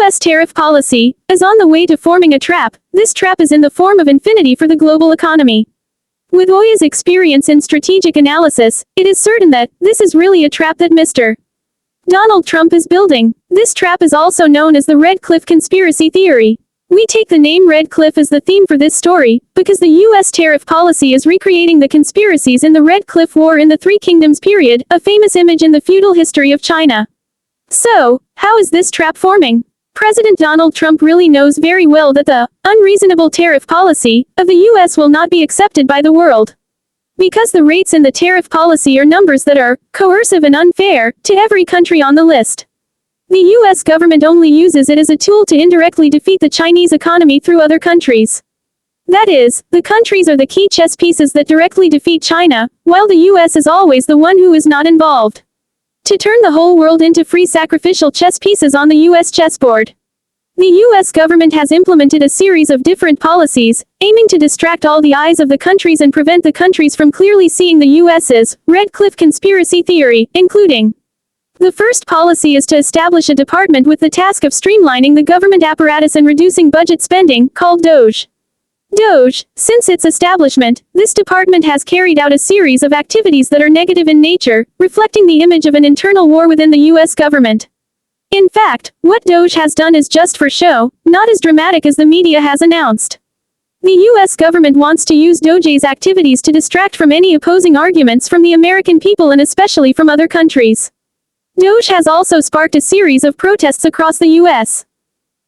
U.S. tariff policy is on the way to forming a trap. This trap is in the form of infinity for the global economy. With Oya's experience in strategic analysis, it is certain that this is really a trap that Mr. Donald Trump is building. This trap is also known as the Red Cliff conspiracy theory. We take the name Red Cliff as the theme for this story, because the U.S. tariff policy is recreating the conspiracies in the Red Cliff War in the Three Kingdoms period, a famous image in the feudal history of China. So, how is this trap forming? President Donald Trump really knows very well that the unreasonable tariff policy of the U.S. will not be accepted by the world. Because the rates in the tariff policy are numbers that are coercive and unfair to every country on the list. The U.S. government only uses it as a tool to indirectly defeat the Chinese economy through other countries. That is, the countries are the key chess pieces that directly defeat China, while the U.S. is always the one who is not involved. To turn the whole world into free sacrificial chess pieces on the U.S. chessboard. The U.S. government has implemented a series of different policies, aiming to distract all the eyes of the countries and prevent the countries from clearly seeing the U.S.'s Red Cliff conspiracy theory, including: the first policy is to establish a department with the task of streamlining the government apparatus and reducing budget spending, called DOGE. Since its establishment, this department has carried out a series of activities that are negative in nature, reflecting the image of an internal war within the U.S. government. In fact, what DOGE has done is just for show, not as dramatic as the media has announced. The U.S. government wants to use DOGE's activities to distract from any opposing arguments from the American people and especially from other countries. DOGE has also sparked a series of protests across the U.S.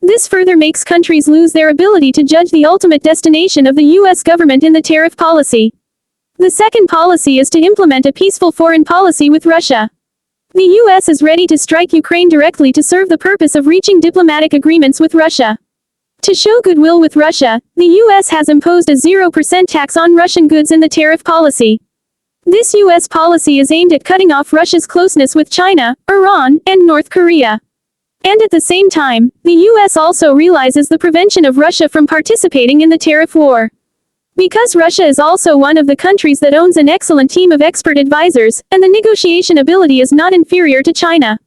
This further makes countries lose their ability to judge the ultimate destination of the U.S. government in the tariff policy. The second policy is to implement a peaceful foreign policy with Russia. The U.S. is ready to strike Ukraine directly to serve the purpose of reaching diplomatic agreements with Russia. To show goodwill with Russia, the U.S. has imposed a 0% tax on Russian goods in the tariff policy. This U.S. policy is aimed at cutting off Russia's closeness with China, Iran, and North Korea. And at the same time, the U.S. also realizes the prevention of Russia from participating in the tariff war. Because Russia is also one of the countries that owns an excellent team of expert advisors, and the negotiation ability is not inferior to China.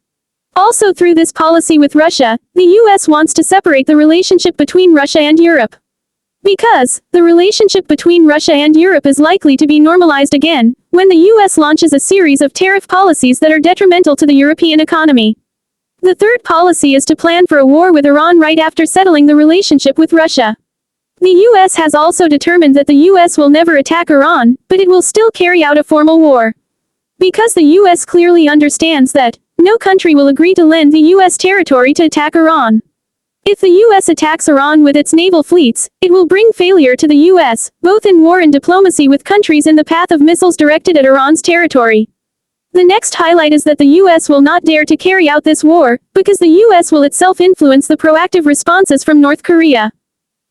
Also through this policy with Russia, the U.S. wants to separate the relationship between Russia and Europe. Because the relationship between Russia and Europe is likely to be normalized again, when the U.S. launches a series of tariff policies that are detrimental to the European economy. The third policy is to plan for a war with Iran right after settling the relationship with Russia. The U.S. has also determined that the U.S. will never attack Iran, but it will still carry out a formal war. Because the U.S. clearly understands that no country will agree to lend the U.S. territory to attack Iran. If the U.S. attacks Iran with its naval fleets, it will bring failure to the U.S., both in war and diplomacy with countries in the path of missiles directed at Iran's territory. The next highlight is that the U.S. will not dare to carry out this war, because the U.S. will itself influence the proactive responses from North Korea.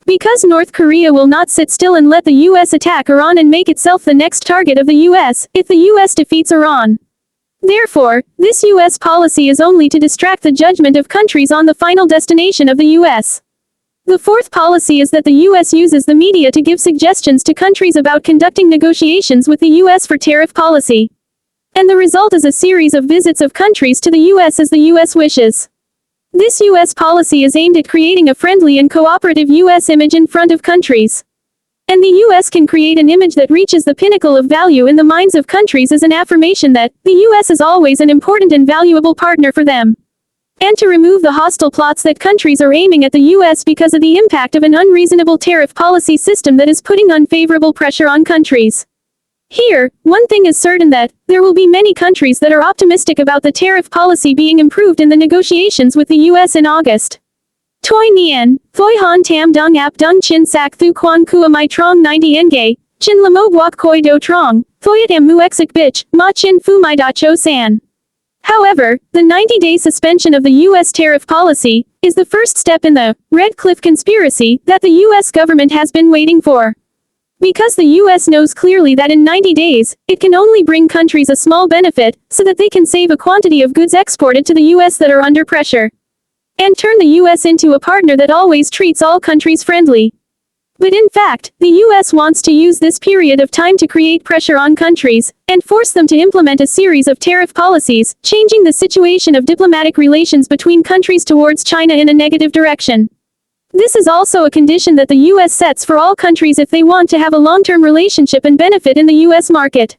Because North Korea will not sit still and let the U.S. attack Iran and make itself the next target of the U.S., if the U.S. defeats Iran. Therefore, this U.S. policy is only to distract the judgment of countries on the final destination of the U.S. The fourth policy is that the U.S. uses the media to give suggestions to countries about conducting negotiations with the U.S. for tariff policy. And the result is a series of visits of countries to the U.S. as the U.S. wishes. This U.S. policy is aimed at creating a friendly and cooperative U.S. image in front of countries. And the U.S. can create an image that reaches the pinnacle of value in the minds of countries as an affirmation that the U.S. is always an important and valuable partner for them. And to remove the hostile plots that countries are aiming at the U.S. because of the impact of an unreasonable tariff policy system that is putting unfavorable pressure on countries. Here, one thing is certain that there will be many countries that are optimistic about the tariff policy being improved in the negotiations with the U.S. in August. Toi Nien, Thoi Han Tam Dung Ap Dung Chin Sak Thu Quan Kua Mai Trong 90 Nge, Chin Lamo Guak Koi Do Trong, Thoyat Am Muexik Bich, Ma Chin Fu Mai Da Cho San. However, the 90-day suspension of the U.S. tariff policy is the first step in the Red Cliff conspiracy that the U.S. government has been waiting for. Because the U.S. knows clearly that in 90 days, it can only bring countries a small benefit, so that they can save a quantity of goods exported to the U.S. that are under pressure. And turn the U.S. into a partner that always treats all countries friendly. But in fact, the US wants to use this period of time to create pressure on countries, and force them to implement a series of tariff policies, changing the situation of diplomatic relations between countries towards China in a negative direction. This is also a condition that the US sets for all countries if they want to have a long-term relationship and benefit in the US market.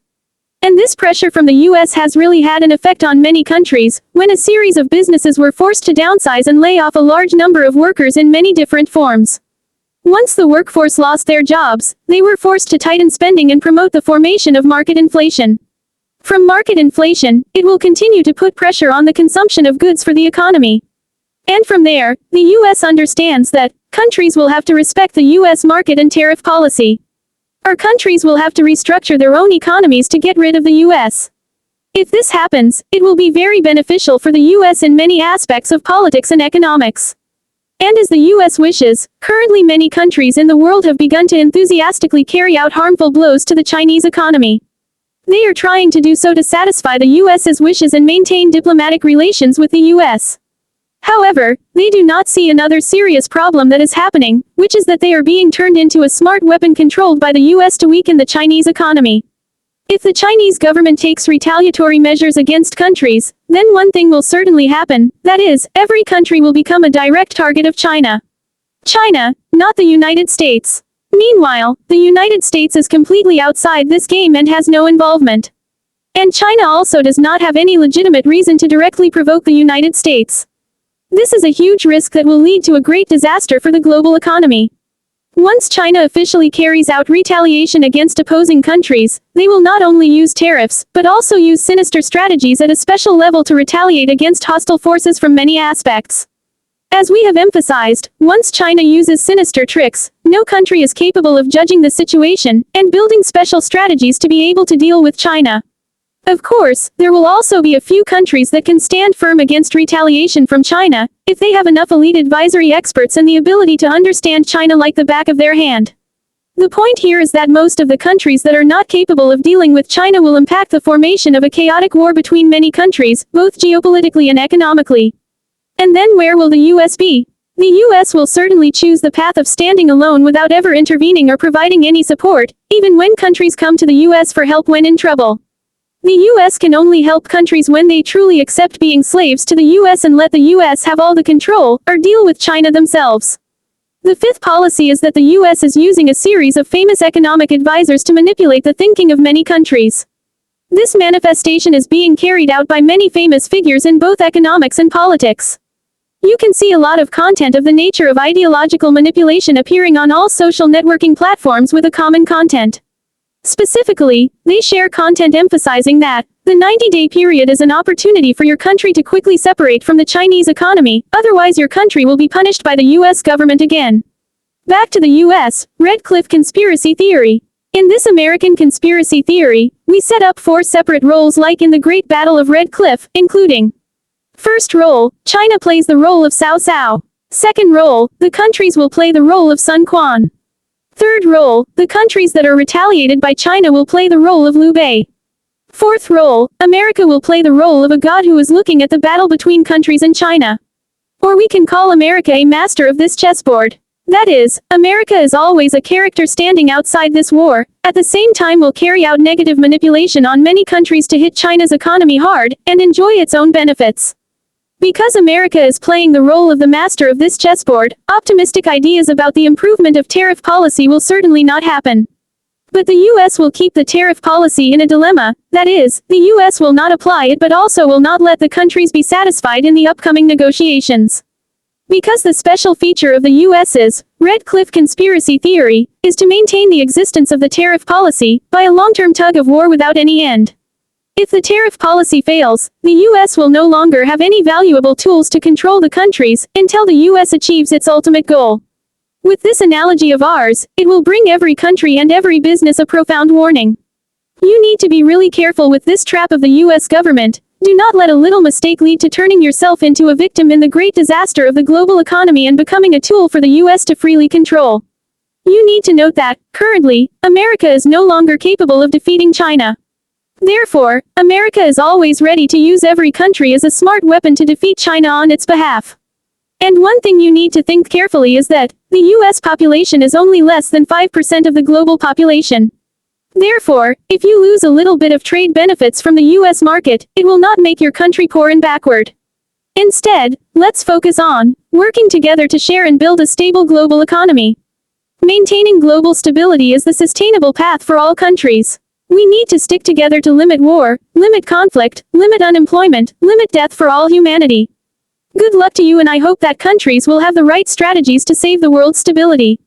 And this pressure from the US has really had an effect on many countries, when a series of businesses were forced to downsize and lay off a large number of workers in many different forms. Once the workforce lost their jobs, they were forced to tighten spending and promote the formation of market inflation. From market inflation, it will continue to put pressure on the consumption of goods for the economy. And from there, the US understands that countries will have to respect the US market and tariff policy. Or countries will have to restructure their own economies to get rid of the US. If this happens, it will be very beneficial for the US in many aspects of politics and economics. And as the US wishes, currently many countries in the world have begun to enthusiastically carry out harmful blows to the Chinese economy. They are trying to do so to satisfy the US's wishes and maintain diplomatic relations with the US. However, they do not see another serious problem that is happening, which is that they are being turned into a smart weapon controlled by the US to weaken the Chinese economy. If the Chinese government takes retaliatory measures against countries, then one thing will certainly happen, that is, every country will become a direct target of China. China, not the United States. Meanwhile, the United States is completely outside this game and has no involvement. And China also does not have any legitimate reason to directly provoke the United States. This is a huge risk that will lead to a great disaster for the global economy. Once China officially carries out retaliation against opposing countries, they will not only use tariffs, but also use sinister strategies at a special level to retaliate against hostile forces from many aspects. As we have emphasized, once China uses sinister tricks, no country is capable of judging the situation and building special strategies to be able to deal with China. Of course, there will also be a few countries that can stand firm against retaliation from China, if they have enough elite advisory experts and the ability to understand China like the back of their hand. The point here is that most of the countries that are not capable of dealing with China will impact the formation of a chaotic war between many countries, both geopolitically and economically. And then where will the US be? The US will certainly choose the path of standing alone without ever intervening or providing any support, even when countries come to the US for help when in trouble. The US can only help countries when they truly accept being slaves to the US and let the US have all the control, or deal with China themselves. The fifth policy is that the US is using a series of famous economic advisors to manipulate the thinking of many countries. This manifestation is being carried out by many famous figures in both economics and politics. You can see a lot of content of the nature of ideological manipulation appearing on all social networking platforms with a common content. Specifically, they share content emphasizing that the 90-day period is an opportunity for your country to quickly separate from the Chinese economy, otherwise your country will be punished by the US government again. Back to the US, Red Cliff Conspiracy Theory. In this American conspiracy theory, we set up 4 separate roles like in the Great Battle of Red Cliff, including: first role, China plays the role of Cao Cao. Second role, the countries will play the role of Sun Quan. Third role, the countries that are retaliated by China will play the role of Liu Bei. Fourth role, America will play the role of a god who is looking at the battle between countries and China. Or we can call America a master of this chessboard. That is, America is always a character standing outside this war, at the same time will carry out negative manipulation on many countries to hit China's economy hard, and enjoy its own benefits. Because America is playing the role of the master of this chessboard, optimistic ideas about the improvement of tariff policy will certainly not happen. But the US will keep the tariff policy in a dilemma, that is, the US will not apply it but also will not let the countries be satisfied in the upcoming negotiations. Because the special feature of the US's Red Cliff Conspiracy Theory is to maintain the existence of the tariff policy by a long-term tug of war without any end. If the tariff policy fails, the US will no longer have any valuable tools to control the countries until the US achieves its ultimate goal. With this analogy of ours, it will bring every country and every business a profound warning. You need to be really careful with this trap of the US government. Do not let a little mistake lead to turning yourself into a victim in the great disaster of the global economy and becoming a tool for the US to freely control. You need to note that, currently, America is no longer capable of defeating China. Therefore, America is always ready to use every country as a smart weapon to defeat China on its behalf. And one thing you need to think carefully is that, The US population is only less than 5% of the global population. Therefore, if you lose a little bit of trade benefits from the US market, it will not make your country poor and backward. Instead, let's focus on working together to share and build a stable global economy. Maintaining global stability is the sustainable path for all countries. We need to stick together to limit war, limit conflict, limit unemployment, limit death for all humanity. Good luck to you, and I hope that countries will have the right strategies to save the world's stability.